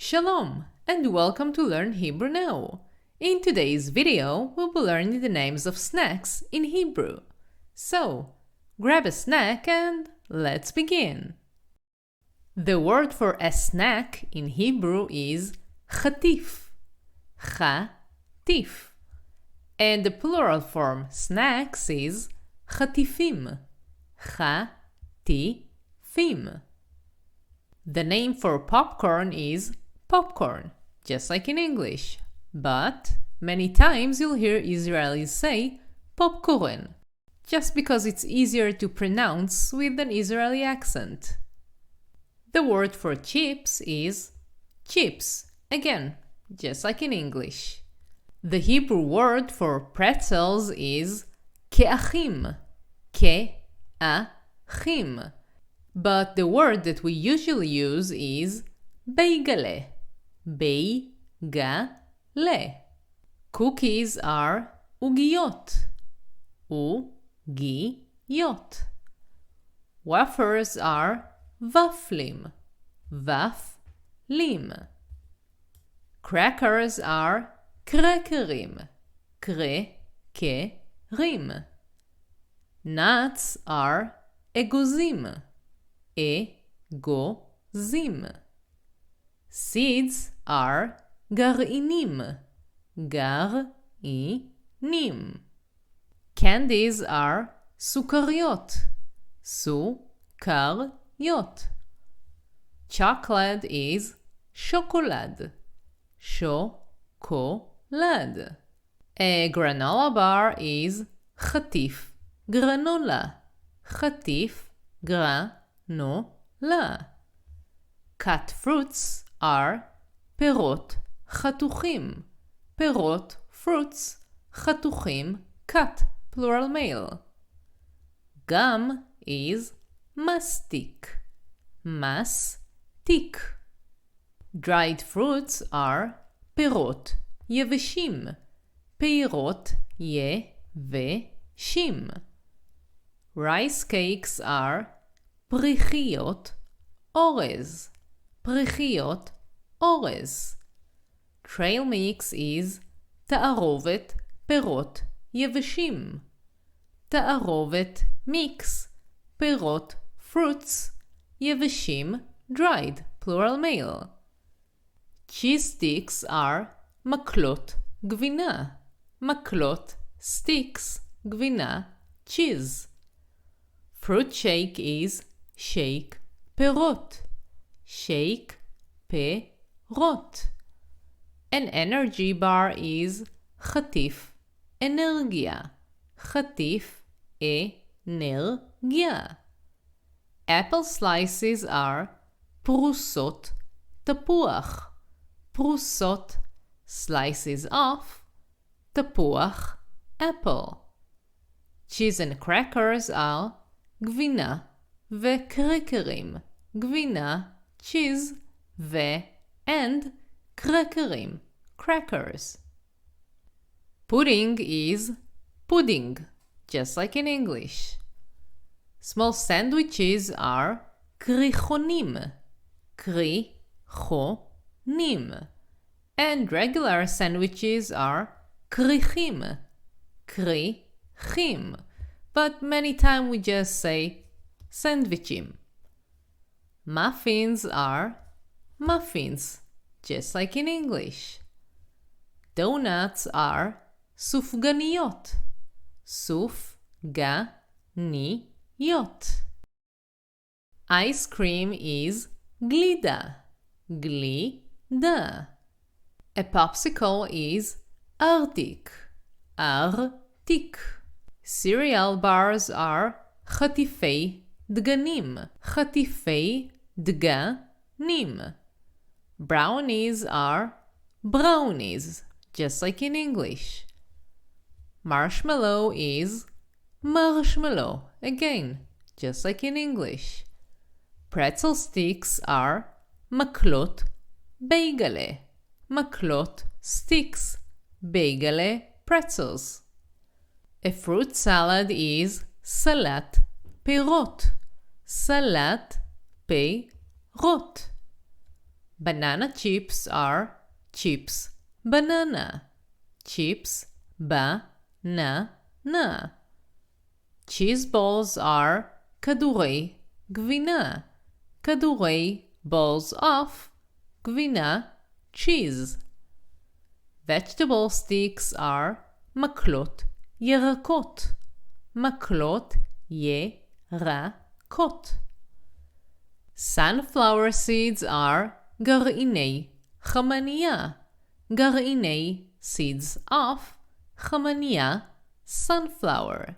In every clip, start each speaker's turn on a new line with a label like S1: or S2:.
S1: Shalom and welcome to Learn Hebrew Now. In today's video, we'll be learning the names of snacks in Hebrew. So, grab a snack and let's begin. The word for a snack in Hebrew is chatif. Chatif. And the plural form snacks is chatifim. Chatifim. The name for popcorn is popcorn, just like in English. But many times you'll hear Israelis say popcorn, just because it's easier to pronounce with an Israeli accent. The word for chips is chips, again, just like in English. The Hebrew word for pretzels is ke'achim, ke'achim. But the word that we usually use is beigale, beigale. Cookies are ugiyot, ugiyot. Wafers are vaflim, vaflim. Crackers are krekerim, krekerim. Nuts are egozim, egozim. Seeds are garinim, garinim. Candies are sukariot, sukariot. Chocolate is chocolate, chocolate. A granola bar is chatif, granola, chatif, granola. Cut fruits are perot chatuchim, perot fruits, chatuchim cut, plural male. Gum is mastic, mastic. Dried fruits are perot yeveshim, perot yeveshim. Rice cakes are pריחיות orez, pריחיות orez. Trail mix is תערובת פירות יבשים, תערובת mix, פירות fruits, יבשים dried, plural male. Cheese sticks are מקלות גבינה, מקלות sticks, גבינה cheese. Fruit shake is shake פירות, shake פירות. An energy bar is חטיף אנרגיה, חטיף אנרגיה. Apple slices are פרוסות תפוח, פרוסות slices of תפוח apple. Cheese and crackers are גבינה וקרקרים, גבינה cheese and קרקרים, crackers. Pudding is pudding, just like in English. Small sandwiches are כריכונים, כריכונים. And regular sandwiches are כריכים, כריכים. But many times we just say sandwichim. Muffins are muffins, just like in English. Donuts are סופגניות, סופגניות. Ice cream is גלידה, גלידה. A popsicle is ארטיק, ארטיק. Cereal bars are חטיפי דגנים, חטיפי דגנים. Brownies are brownies, just like in English. Marshmallow is marshmallow, again, just like in English. Pretzel sticks are מקלות בייגלה, מקלות sticks, בייגלה pretzels. A fruit salad is סלט פירות, סלט פירות. Banana chips are chips banana. Chips ba-na-na. Cheese balls are כדורי גבינה. כדורי balls of גבינה cheese. Vegetable sticks are מקלות ירקות. מקלות ירקות. Sunflower seeds are גרעיני חמניה. גרעיני seeds of חמניה sunflower.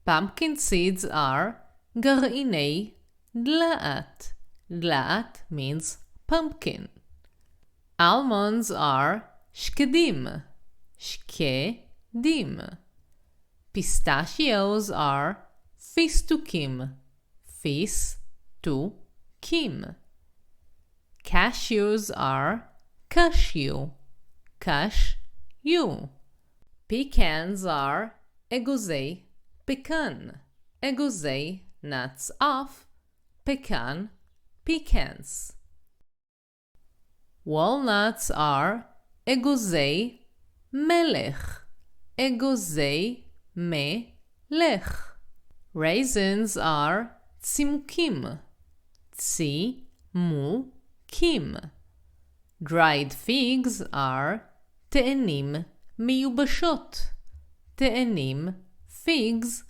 S1: Pumpkin seeds are גרעיני דלעת. דלעת means pumpkin. Almonds are שקדים. שקדים. Pistachios are פיסטוקים. פיסטוקים. Cashews are cashew. cashew. Pecans are אגוזי pecan. אגוזי nuts of pecan pecans. Walnuts are אגוזי מלך. אגוזי מלך. Raisins are צימוקים. צימוקים. Dried figs are תאנים מיובשות. תאנים figs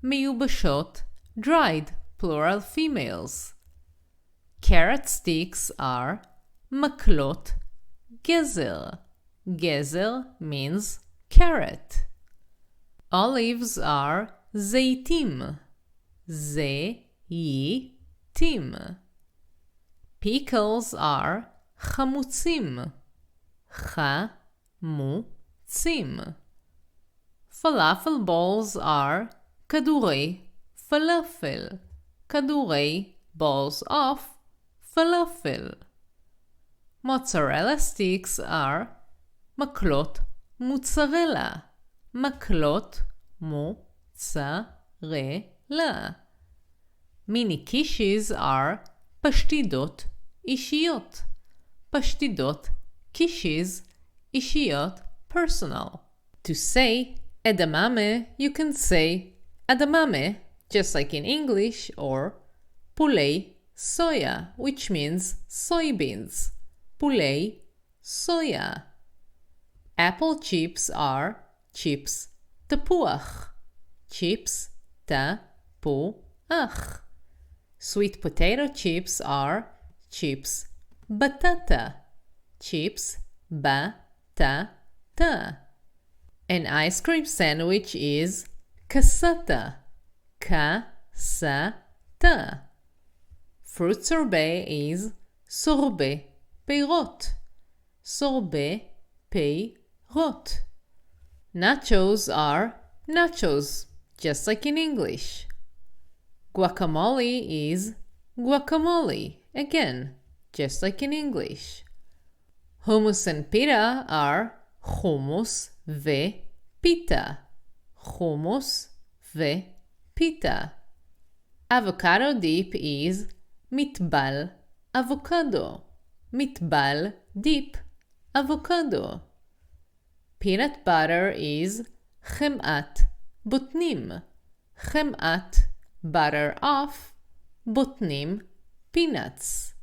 S1: מיובשות dried plural females. Carrot sticks are מקלות גזר. גזר means carrot. Olives are זיתים. זיתים. Pickles are חמוצים. חמוצים. Falafel balls are כדורי פלאפל. כדורי balls of falafel. Mozzarella sticks are מקלות מוצרלה. מקלות מוצרלה. Mini quiches are פשטידות אישיות. פשטידות quiches אישיות personal. To say edamame, you can say edamame, just like in English, or pulei soya, which means soybeans. Pulei soya. Apple chips are chips תפוח. chips תפוח. Sweet potato chips are chips batata. chips batata. An ice cream sandwich is cassata. cassata. Fruit sorbet is sorbet פירות. sorbet פירות. Nachos are nachos, just like in English. Guacamole is guacamole, again, just like in English. Hummus and pita are hummus ופita. hummus ופita. Avocado dip is מטבל avocado. מטבל dip avocado. Peanut butter is חמאת בוטנים. חמאת butter of בוטנים peanuts.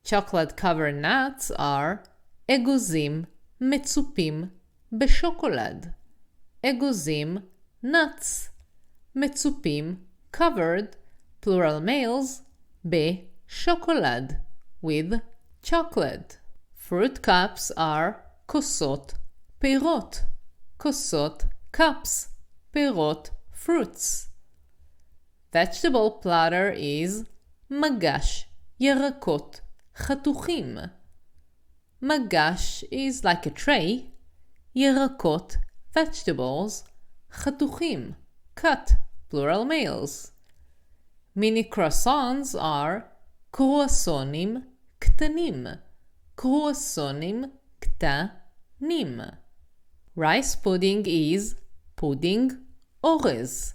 S1: Chocolate covered nuts are אגוזים מצופים בשוקולד. אגוזים nuts. מצופים covered plural males בשוקולד with chocolate. Fruit cups are כוסות פירות. כוסות cups פירות fruits. Vegetable platter is מגש ירקות חתוכים. מגש is like a tray. ירקות vegetables חתוכים cut plural males. Mini croissants are קרואסונים קטנים. קרואסונים קטנים. Rice pudding is pudding אורז.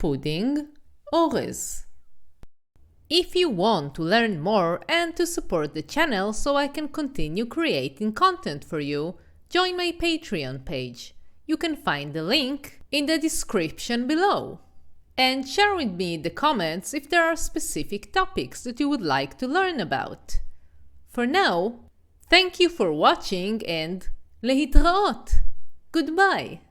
S1: pudding אורז. If you want to learn more and to support the channel so I can continue creating content for you, join my Patreon page. You can find the link in the description below. And share with me in the comments if there are specific topics that you would like to learn about. For now, thank you for watching and להתראות. Goodbye.